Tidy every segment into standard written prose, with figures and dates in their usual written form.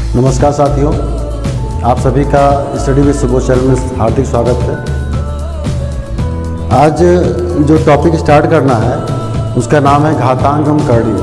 नमस्कार साथियों, आप सभी का स्टडी विद सुबोध चैनल में हार्दिक स्वागत है। आज जो टॉपिक स्टार्ट करना है उसका नाम है घातांकम करणीय।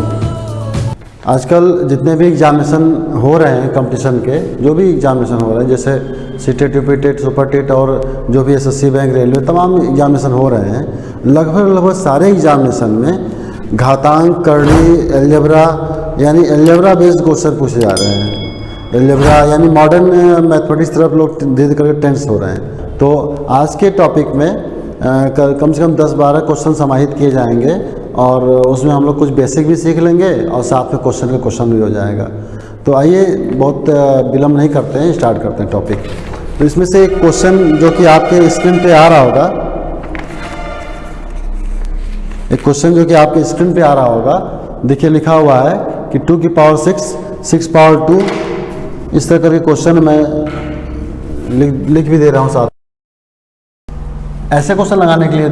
आजकल जितने भी एग्जामिनेशन हो रहे हैं कंपटीशन के, जो भी एग्जामिनेशन हो रहे हैं जैसे सीटेट, यूपीटेट, सुपरटेट और जो भी एसएससी, बैंक, रेलवे, तमाम एग्जामिनेशन हो रहे हैं, लगभग सारे एग्जामिनेशन में घातांक, करणीय, अलजेब्रा यानी अलजेब्रा बेस्ड क्वेश्चन पूछे जा रहे हैं। अलजेब्रा यानी मॉडर्न मैथमेटिक्स तरफ लोग धीरे करके टेंस हो रहे हैं। तो आज के टॉपिक में कम से कम 10-12 क्वेश्चन समाहित किए जाएंगे और उसमें हम लोग कुछ बेसिक भी सीख लेंगे और साथ में क्वेश्चन का क्वेश्चन भी हो जाएगा। तो आइए, बहुत विलम्ब नहीं करते हैं, स्टार्ट करते हैं टॉपिक। तो इसमें से एक क्वेश्चन जो कि आपके स्क्रीन पे आ रहा होगा, एक क्वेश्चन जो कि आपके स्क्रीन पे आ रहा होगा, देखिए लिखा हुआ है कि 2 की पावर 6, 6 पावर 2, इस तरह करके क्वेश्चन मैं लिख भी दे रहा हूँ साथ। ऐसे क्वेश्चन लगाने के लिए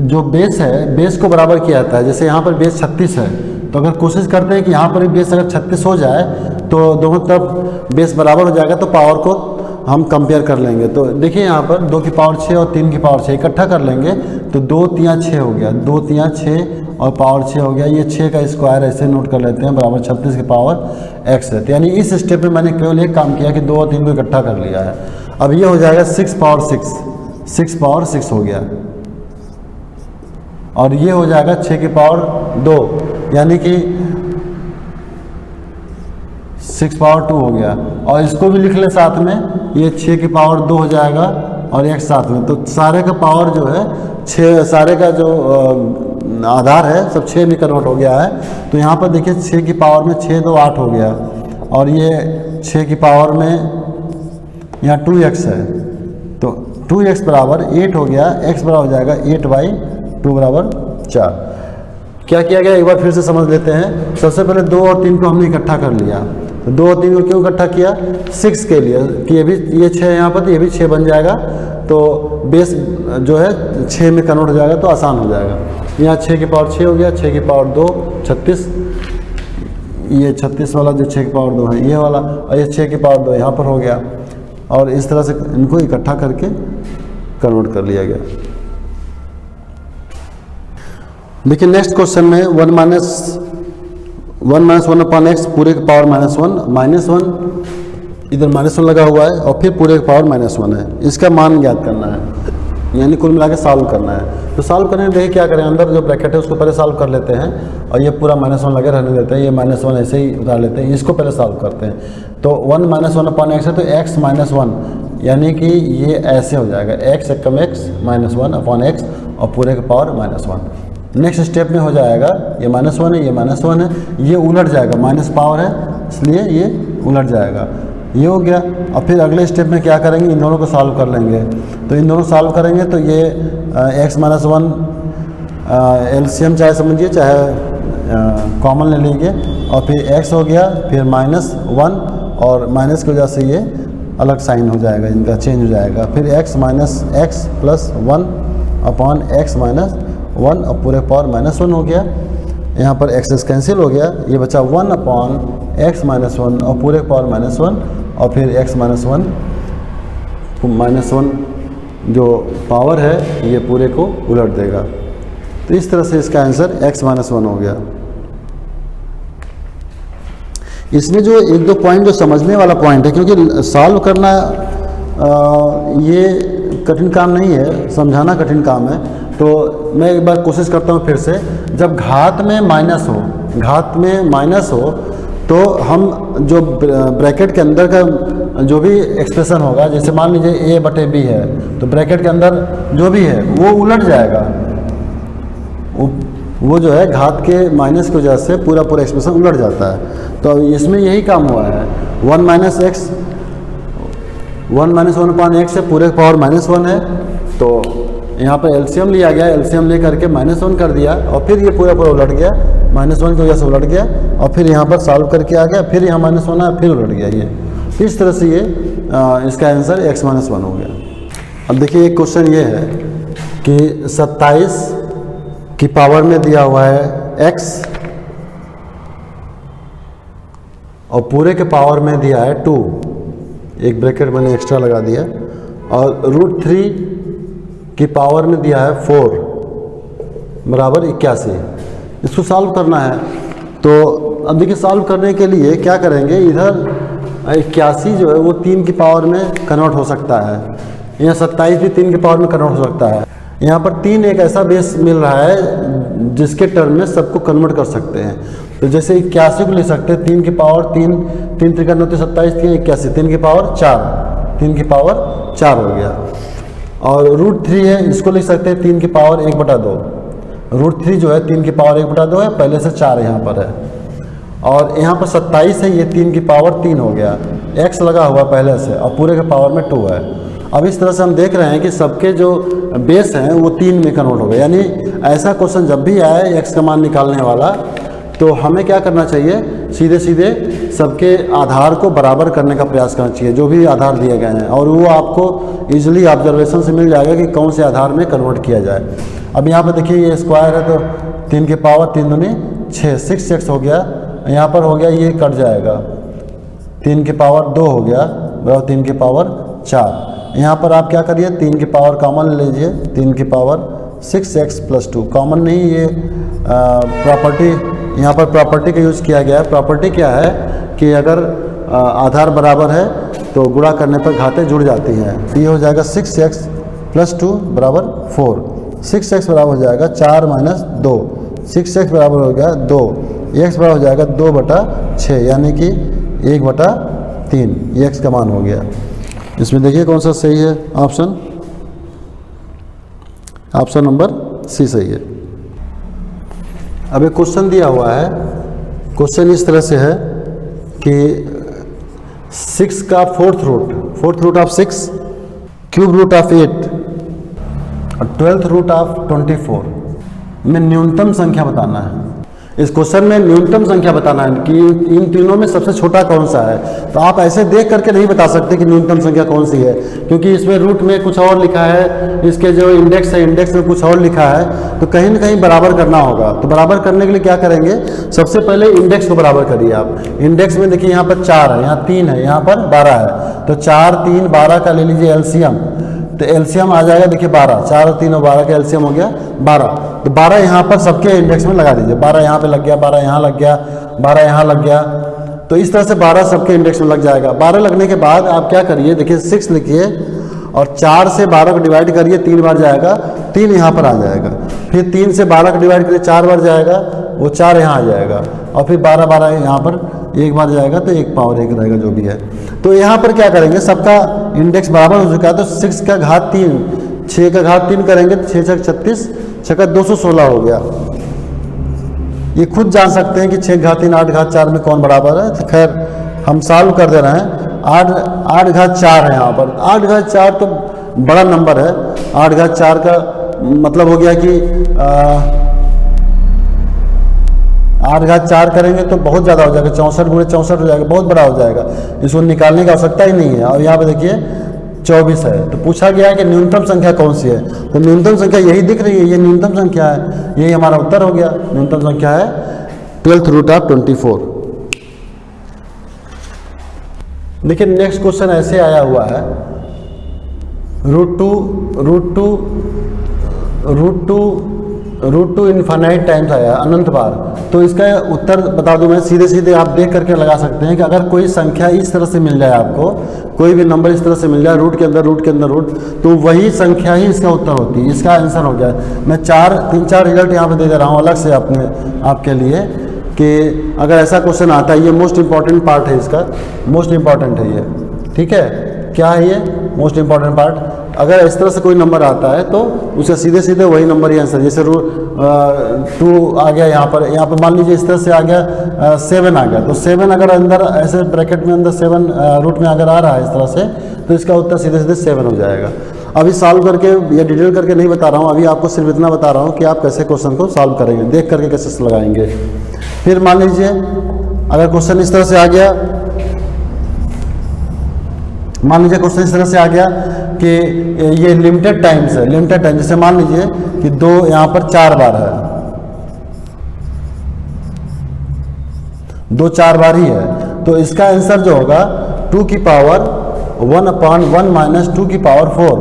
जो बेस है, बेस को बराबर किया जाता है। जैसे यहाँ पर बेस 36 है, तो अगर कोशिश करते हैं कि यहाँ पर भी बेस अगर 36 हो जाए तो दोनों तरफ बेस बराबर हो जाएगा, तो पावर को हम कंपेयर कर लेंगे। तो देखिए यहाँ पर 2 की पावर 6 और 3 की पावर 6 इकट्ठा कर लेंगे तो 2 3 6 हो गया, 2 3 6 और पावर 6 हो गया। ये 6 का स्क्वायर ऐसे नोट कर लेते हैं, बराबर 36 की पावर x है। तो यानी इस स्टेप में मैंने केवल एक काम किया कि 2 और 3 को इकट्ठा कर लिया है। अब ये हो जाएगा 6 पावर 6, 6 पावर 6 हो गया, और ये हो जाएगा 6 की पावर 2 यानी कि 6 पावर 2 हो गया। और इसको भी लिख ले साथ में, ये 6 की पावर 2 हो जाएगा और एक साथ में। तो सारे का पावर जो है 6, सारे का जो आधार है सब 6 में कन्वर्ट हो गया है। तो यहाँ पर देखिए 6 की पावर में 6 2 8 हो गया, और ये 6 की पावर में यहाँ 2x है, तो 2x बराबर 8 हो गया। x बराबर हो जाएगा 8/2 बराबर 4। क्या किया गया एक बार फिर से समझ लेते हैं। सबसे पहले 2 और 3 को हमने इकट्ठा कर लिया। तो 2 और 3 को क्यों इकट्ठा किया? 6 के लिए कि ये 6 यहाँ पर, तो ये भी 6 बन जाएगा, तो बेस जो है 6 में कन्वर्ट हो जाएगा, तो आसान हो जाएगा। यहाँ 6 की पावर 6 हो गया, 6 की पावर 2 36, ये 36 वाला जो 6 की पावर 2 है ये वाला, और ये 6 की पावर 2 यहाँ पर हो गया, और इस तरह से इनको इकट्ठा करके कन्वर्ट कर लिया गया। देखिए नेक्स्ट क्वेश्चन में 1 माइनस 1 अपॉन एक्स पूरे की पावर -1 इधर -1 लगा हुआ है, और फिर पूरे की पावर -1 है। इसका मान ज्ञात करना है, यानी कुल मिला के सॉल्व करना है। तो सॉल्व करने के लिए क्या करें, अंदर जो ब्रैकेट है उसको पहले सॉल्व कर लेते हैं, और ये पूरा -1 लगे रहने देते हैं। ये -1 ऐसे ही उतार लेते हैं, इसको पहले सॉल्व करते हैं। तो 1 -1 अपॉन एक्स है, तो x -1 यानी कि ये ऐसे हो जाएगा, x एकम x -1 अपॉन एक्स और पूरे का पावर -1। नेक्स्ट स्टेप में हो जाएगा, ये -1 है, ये -1 है, ये उलट जाएगा, माइनस पावर है इसलिए ये उलट जाएगा, ये हो गया। और फिर अगले स्टेप में क्या करेंगे, इन दोनों को सॉल्व कर लेंगे। तो इन दोनों सॉल्व करेंगे तो ये x -1 एलसीएम चाहे समझिए चाहे कॉमन ले लीजिए, और फिर x हो गया, फिर -1 और माइनस की वजह से ये अलग साइन हो जाएगा, इनका चेंज हो जाएगा। फिर x + 1 अपॉन x -1 और पूरे पावर -1 हो गया। यहाँ पर x कैंसिल हो गया, ये बचा 1 अपॉन x -1 और पूरे पावर -1, और फिर x -1 जो पावर है ये पूरे को उलट देगा। तो इस तरह से इसका आंसर x -1 हो गया। इसमें जो 1-2 पॉइंट जो समझने वाला पॉइंट है, क्योंकि सॉल्व करना ये कठिन काम नहीं है, समझाना कठिन काम है। तो मैं एक बार कोशिश करता हूँ फिर से। जब घात में माइनस हो तो हम जो ब्रैकेट के अंदर का जो भी एक्सप्रेशन होगा, जैसे मान लीजिए a/b है, तो ब्रैकेट के अंदर जो भी है वो उलट जाएगा। वो जो है घात के माइनस की वजह से पूरा एक्सप्रेशन उलट जाता है। तो इसमें यही काम हुआ है। 1 -1 अपॉन एक्स है, पूरे पावर -1 है, तो यहाँ पर एलसीएम लिया गया, एलसीएम ले करके -1 कर दिया, और फिर ये पूरा उलट गया, -1 की वजह से उलट गया, और फिर यहाँ पर सॉल्व करके आ गया, फिर यहाँ -1 है, फिर उलट गया। ये इस तरह से ये इसका आंसर x -1 हो गया। अब देखिए एक क्वेश्चन ये है कि 27 की पावर में दिया हुआ है x और पूरे के पावर में दिया है 2, एक ब्रैकेट मैंने एक्स्ट्रा लगा दिया, और √3 की पावर में दिया है 4 बराबर 81। इसको सॉल्व करना है। तो अब देखिए सॉल्व करने के लिए क्या करेंगे, इधर 81 जो है वो 3 की पावर में कन्वर्ट हो सकता है, यहाँ 27 भी 3 की पावर में कन्वर्ट हो सकता है। यहाँ पर 3 एक ऐसा बेस मिल रहा है जिसके टर्म में सबको कन्वर्ट कर सकते हैं। तो जैसे 81 को ले सकते हैं 3 की पावर 3, 3 3 27, 3 81, 3 की पावर 4, 3 की पावर 4 हो गया। और √3 है, इसको लिख सकते हैं 3 की पावर 1/2। √3 जो है 3 की पावर 1/2 है, पहले से 4 यहाँ पर है। और यहाँ पर 27 है, ये 3 की पावर 3 हो गया, x लगा हुआ पहले से, और पूरे के पावर में 2 है। अब इस तरह से हम देख रहे हैं कि सबके जो बेस हैं वो 3 में कन्वर्ट हो गए। यानी ऐसा क्वेश्चन जब भी आए x का मान निकालने वाला, तो हमें क्या करना चाहिए, सीधे सीधे सबके आधार को बराबर करने का प्रयास करना चाहिए, जो भी आधार दिए गए हैं, और वो आपको इजीली ऑब्जर्वेशन से मिल जाएगा कि कौन से आधार में कन्वर्ट किया जाए। अब यहाँ पर देखिए ये स्क्वायर है, तो 3 की पावर 3 दूनी 6, 6x हो गया, यहाँ पर हो गया, ये कट जाएगा, 3 की पावर 2 हो गया बराबर 3 की पावर 4। यहाँ पर आप क्या करिए, 3 की पावर कॉमन ले लीजिए, 3 की पावर 6x + 2 कॉमन नहीं, ये प्रॉपर्टी, यहाँ पर प्रॉपर्टी का यूज़ किया गया है। प्रॉपर्टी क्या है कि अगर आधार बराबर है तो गुणा करने पर घातें जुड़ जाती हैं। तो ये हो जाएगा 6x + 2 बराबर 4, 6x बराबर हो जाएगा 4 - 2, 6x बराबर हो गया 2, x बराबर हो जाएगा 2/6, यानी कि 1/3, ये x का मान हो गया। इसमें देखिए कौन सा सही है, ऑप्शन नंबर सी सही है। अब एक क्वेश्चन दिया हुआ है, क्वेश्चन इस तरह से है कि 6 का 4th root of 6, cube root of 8 और 12th रूट ऑफ 24 में न्यूनतम संख्या बताना है। इस क्वेश्चन में न्यूनतम संख्या बताना है कि इन तीनों में सबसे छोटा कौन सा है। तो आप ऐसे देख करके नहीं बता सकते कि न्यूनतम संख्या कौन सी है, क्योंकि इसमें रूट में कुछ और लिखा है, इसके जो इंडेक्स है इंडेक्स में कुछ और लिखा है, तो कहीं ना कहीं बराबर करना होगा। तो बराबर करने के लिए क्या करेंगे, सबसे पहले इंडेक्स को बराबर करिए आप। इंडेक्स में देखिए यहाँ पर 4 है, यहाँ 3 है, यहाँ पर 12 है, तो 4 3 12 का ले लीजिए एलसीएम, तो एलसीएम आ जाएगा, देखिए 12, 4 और 3 और 12 का एलसीएम हो गया 12। तो 12 यहाँ पर सबके इंडेक्स में लगा दीजिए, 12 यहाँ पे लग गया, 12 यहाँ लग गया, 12 यहाँ लग गया, तो इस तरह से 12 सबके इंडेक्स में लग जाएगा। 12 लगने के बाद आप क्या करिए, देखिए 6 लिखिए और 4 से 12 को डिवाइड करिए, 3 बार जाएगा, 3 यहाँ पर आ जाएगा, फिर 3 से 12 को डिवाइड करिए, 4 बार जाएगा, वो 4 यहाँ आ जाएगा, और फिर 12 12 यहाँ पर एक बार जाएगा, तो 1 पावर 1 रहेगा जो भी है। तो यहाँ पर क्या करेंगे, सबका इंडेक्स बराबर हो चुका है, तो 6 का घात 3, 6 का घात 3 करेंगे तो 6 6 36, 6 का 216 हो गया। ये खुद जान सकते हैं कि 6 घात 3 8 घात 4 में कौन बराबर है। तो खैर हम सॉल्व कर दे रहे हैं। 8 घात 4 है यहाँ पर, 8 घात 4 तो बड़ा नंबर है। 8 घात 4 का मतलब हो गया कि 8 घात 4 करेंगे तो बहुत ज़्यादा हो जाएगा, 64 × 64 हो जाएगा, बहुत बड़ा हो जाएगा, इसको निकालने की आवश्यकता ही नहीं है। और यहाँ पे देखिए 24 है। तो पूछा गया है कि न्यूनतम संख्या कौन सी है, तो न्यूनतम संख्या यही दिख रही है, ये न्यूनतम संख्या है, यही हमारा उत्तर हो गया। न्यूनतम संख्या है 12th रूट ऑफ 24। देखिए नेक्स्ट क्वेश्चन ऐसे आया हुआ है, रूट टू इन्फानाइट टाइम्स आया, अनंत बार। तो इसका उत्तर बता दूं मैं, सीधे सीधे आप देख करके लगा सकते हैं कि अगर कोई संख्या इस तरह से मिल जाए आपको, कोई भी नंबर इस तरह से मिल जाए, रूट के अंदर रूट, तो वही संख्या ही इसका उत्तर होती है, इसका आंसर हो गया। मैं 3-4 रिजल्ट यहाँ पे दे दे रहा हूँ अलग से आपके लिए, कि अगर ऐसा क्वेश्चन आता है, ये मोस्ट इंपॉर्टेंट पार्ट है, इसका मोस्ट इंपॉर्टेंट है ये, ठीक है। क्या है ये मोस्ट इंपॉर्टेंट पार्ट, अगर इस तरह से कोई नंबर आता है तो उसे सीधे सीधे वही नंबर ही आंसर, जैसे 2 आ गया यहाँ पर मान लीजिए इस तरह से आ गया 7 आ गया, तो 7 अगर अंदर ऐसे ब्रैकेट में अंदर 7 रूट में अगर आ रहा है इस तरह से, तो इसका उत्तर सीधे सीधे 7 हो जाएगा। अभी सॉल्व करके या डिटेल करके नहीं बता रहा हूँ, अभी आपको सिर्फ इतना बता रहा हूँ कि आप कैसे क्वेश्चन को सॉल्व करेंगे, देख करके कैसे लगाएंगे। फिर मान लीजिए अगर क्वेश्चन इस तरह से आ गया, मान लीजिए क्वेश्चन इस तरह से आ गया कि ये लिमिटेड टाइम्स है, लिमिटेड टाइम, जैसे मान लीजिए कि 2 यहाँ पर 4 बार है, 2 4 बार ही है, तो इसका आंसर जो होगा 2 की पावर 1/1 माइनस 2 की पावर 4।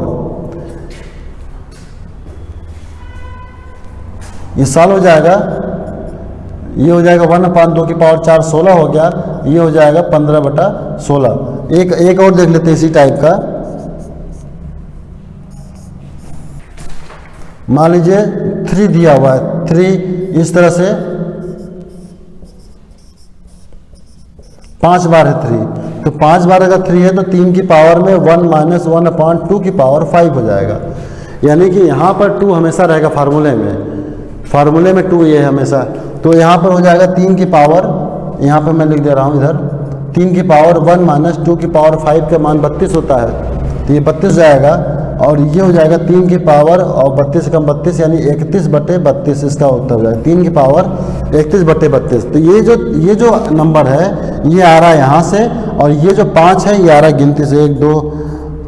ये सॉल्व हो जाएगा, ये हो जाएगा 1/2 की पावर 4 16 हो गया, ये हो जाएगा 15/16। एक और देख लेते हैं इसी टाइप का। मान लीजिए 3 दिया हुआ है, 3 इस तरह से 5 बार है 3, तो 5 बार अगर 3 है तो 3 की पावर में 1 माइनस 1/2 की पावर 5 हो जाएगा। यानी कि यहाँ पर 2 हमेशा रहेगा फार्मूले में 2 ये है हमेशा, तो यहाँ पर हो जाएगा 3 की पावर, यहाँ पर मैं लिख दे रहा हूँ इधर, 3 की पावर 1 माइनस 2 की पावर 5 का मान 32 होता है, तो ये 32 जाएगा। और ये हो जाएगा 3 की पावर और 32 से कम 32 यानी 31/32 इसका उत्तर हो जाएगा, 3 की पावर 31/32। तो ये जो नंबर है ये आ रहा है यहाँ से, और ये जो 5 है ये आ रहा है गिनती से, 1 2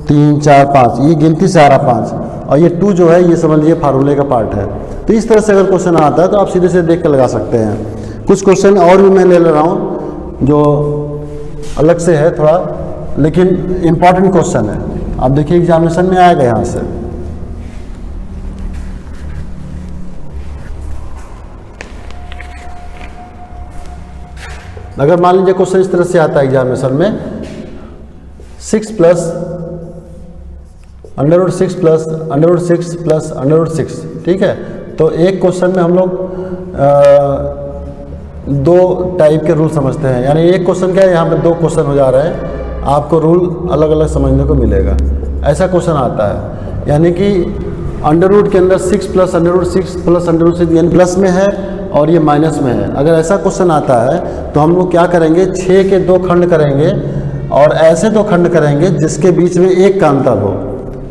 3 4 5, ये गिनती से आ रहा 5, और ये 2 जो है ये समझ लीजिए फार्मूले का पार्ट है। तो इस तरह से अगर क्वेश्चन आता है तो आप सीधे से देख कर लगा सकते हैं। कुछ क्वेश्चन और भी मैं ले रहा हूँ जो अलग से है थोड़ा, लेकिन इम्पॉर्टेंट क्वेश्चन है। आप देखिए एग्जामिनेशन में आएगा यहाँ से। अगर मान लीजिए क्वेश्चन इस तरह से आता है एग्जामिनेशन में, 6 प्लस √6 प्लस √6 प्लस √6, ठीक है। तो एक क्वेश्चन में हम लोग 2 टाइप के रूल समझते हैं, यानी एक क्वेश्चन क्या है, यहाँ पे 2 क्वेश्चन हो जा रहे हैं, आपको रूल अलग अलग समझने को मिलेगा। ऐसा क्वेश्चन आता है, यानी कि अंडर रूट के अंदर 6 प्लस √6 प्लस √6 यानी प्लस में है और ये माइनस में है। अगर ऐसा क्वेश्चन आता है तो हम लोग क्या करेंगे, 6 के 2 खंड करेंगे और ऐसे 2 खंड करेंगे जिसके बीच में 1 का अंतर हो।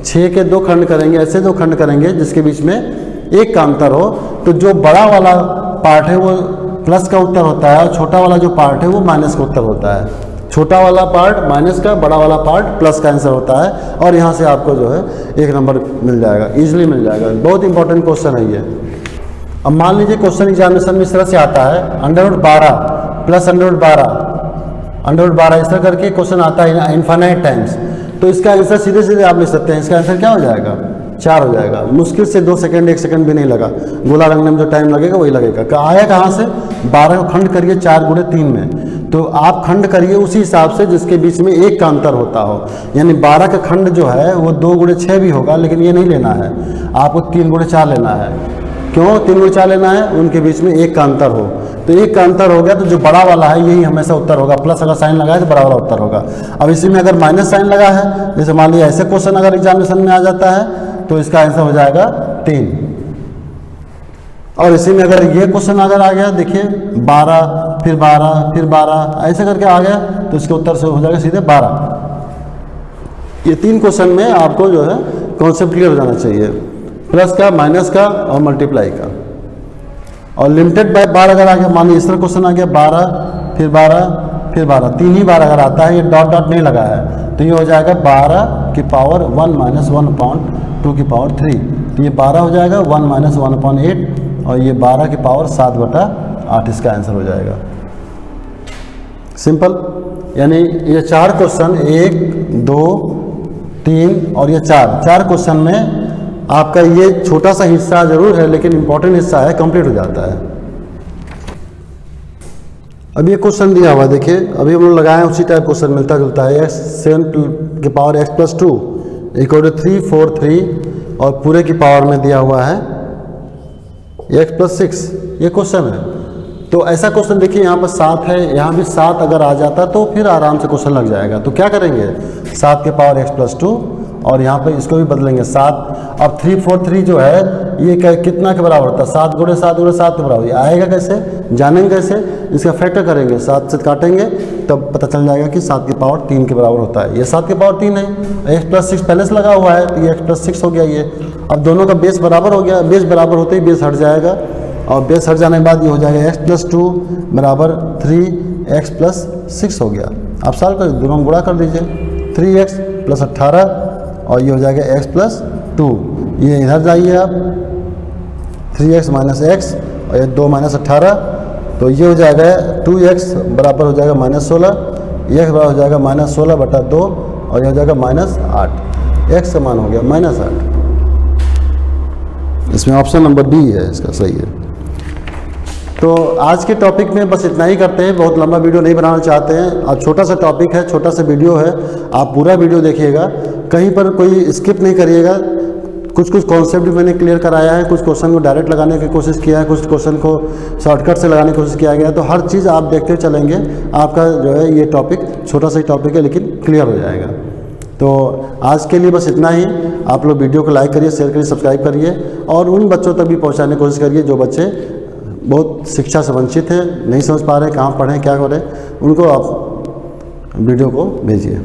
6 के 2 खंड करेंगे, ऐसे 2 खंड करेंगे जिसके बीच में 1 का अंतर हो। तो जो बड़ा वाला पार्ट है वो प्लस का उत्तर होता है और छोटा वाला जो पार्ट है वो माइनस का उत्तर होता है। छोटा वाला पार्ट माइनस का, बड़ा वाला पार्ट प्लस का आंसर होता है, और यहाँ से आपको जो है 1 नंबर मिल जाएगा, इजीली मिल जाएगा। बहुत इंपॉर्टेंट क्वेश्चन है ये। अब मान लीजिए क्वेश्चन एग्जामिनेशन में इस तरह से आता है, √12 प्लस √12 इस तरह करके क्वेश्चन आता है इनफाइनाइट टाइम्स। तो इसका आंसर सीधे सीधे आप लिख सकते हैं, इसका आंसर क्या हो जाएगा, 4 हो जाएगा। मुश्किल से 2 सेकंड 1 सेकंड भी नहीं लगा, गोला रंगने में जो टाइम लगेगा वही लगेगा। आया कहाँ से, 12 को खंड करिए 4 × 3 में, तो आप खंड करिए उसी हिसाब से जिसके बीच में 1 का अंतर होता हो। यानी 12 का खंड जो है वो 2 × 6 भी होगा, लेकिन ये नहीं लेना है, आपको 3 × 4 लेना है। क्यों 3 × 4 लेना है, उनके बीच में 1 का अंतर हो। तो 1 का अंतर हो गया तो जो बड़ा वाला है यही हमेशा उत्तर होगा, प्लस अगर साइन लगाए तो बड़ा वाला उत्तर होगा। अब इसी में अगर माइनस साइन लगा है, जैसे मान लीजिए ऐसे क्वेश्चन अगर एग्जामिनेशन में आ जाता है तो इसका आंसर हो जाएगा 3। और इसी में अगर ये क्वेश्चन अगर आ गया, देखिए 12 फिर 12 फिर 12 ऐसे करके आ गया तो इसके उत्तर से हो जाएगा सीधे 12। ये 3 क्वेश्चन में आपको जो है कॉन्सेप्ट क्लियर हो जाना चाहिए, प्लस का, माइनस का और मल्टीप्लाई का। और लिमिटेड बाय बार अगर आ गया, मान लीजिए इस तरह क्वेश्चन आ गया 12 फिर 12 फिर 12, 3 ही बार अगर आता है, ये डॉट डॉट नहीं लगा है, तो ये हो जाएगा 12 की पावर 1 माइनस 1/2 की पावर 3। तो ये 12 हो जाएगा 1 माइनस 1/8, और ये 12 की पावर 7/8 इसका आंसर हो जाएगा। सिंपल। यानी ये 4 क्वेश्चन, 1 2 3 और ये 4 क्वेश्चन में आपका ये छोटा सा हिस्सा जरूर है लेकिन इंपॉर्टेंट हिस्सा है, कंप्लीट हो जाता है। अब ये क्वेश्चन दिया हुआ है, देखिए अभी हम लोग लगाए उसी टाइप क्वेश्चन मिलता जुलता है। x7 की पावर x+2 = 3 4 3 और पूरे की पावर में दिया हुआ है x+6, ये क्वेश्चन है। तो ऐसा क्वेश्चन देखिए यहाँ पर 7 है, यहाँ भी 7 अगर आ जाता तो फिर आराम से क्वेश्चन लग जाएगा। तो क्या करेंगे, 7 की पावर x+2 और यहाँ पे इसको भी बदलेंगे 7। अब 3 4 3 जो है ये कितना के बराबर होता है, 7 × 7 × 7 के बराबर। ये आएगा कैसे, जानेंगे कैसे, इसका फैक्टर करेंगे, 7 से काटेंगे तब पता चल जाएगा कि 7 की पावर 3 के बराबर होता है। ये 7 की पावर 3 है, x+6 पहले से लगा हुआ है तो ये x+6 हो गया ये। अब दोनों का बेस बराबर हो गया, बेस बराबर होते ही बेस हट जाएगा, और बेस हट जाने के बाद ये हो जाएगा x+2 बराबर 3x+6 हो गया। आप सॉल्व कर दोनों गुणा कर दीजिए, 3x + 18 और ये हो जाएगा x+2। ये इधर जाइए आप, 3x - x और ये 2 - 18, तो ये हो जाएगा 2x बराबर हो जाएगा -16 x बराबर हो जाएगा -16/2 और यह हो जाएगा -8। x का मान हो गया -8। इसमें ऑप्शन नंबर डी है इसका सही है। तो आज के टॉपिक में बस इतना ही करते हैं, बहुत लंबा वीडियो नहीं बनाना चाहते हैं। अब छोटा सा टॉपिक है, छोटा सा वीडियो है, आप पूरा वीडियो देखिएगा, कहीं पर कोई स्किप नहीं करिएगा। कुछ कॉन्सेप्ट भी मैंने क्लियर कराया है, कुछ क्वेश्चन को डायरेक्ट लगाने की कोशिश किया है, कुछ क्वेश्चन को शॉर्टकट से लगाने की कोशिश किया गया है। तो हर चीज़ आप देखते चलेंगे, आपका जो है ये टॉपिक छोटा सा ही टॉपिक है लेकिन क्लियर हो जाएगा। तो आज के लिए बस इतना ही। आप लोग वीडियो को लाइक करिए, शेयर करिए, सब्सक्राइब करिए और उन बच्चों तक भी पहुँचाने की कोशिश करिए जो बच्चे बहुत शिक्षा से वंचित हैं, नहीं समझ पा रहे कहाँ पढ़ें क्या करें, उनको आप वीडियो को भेजिए।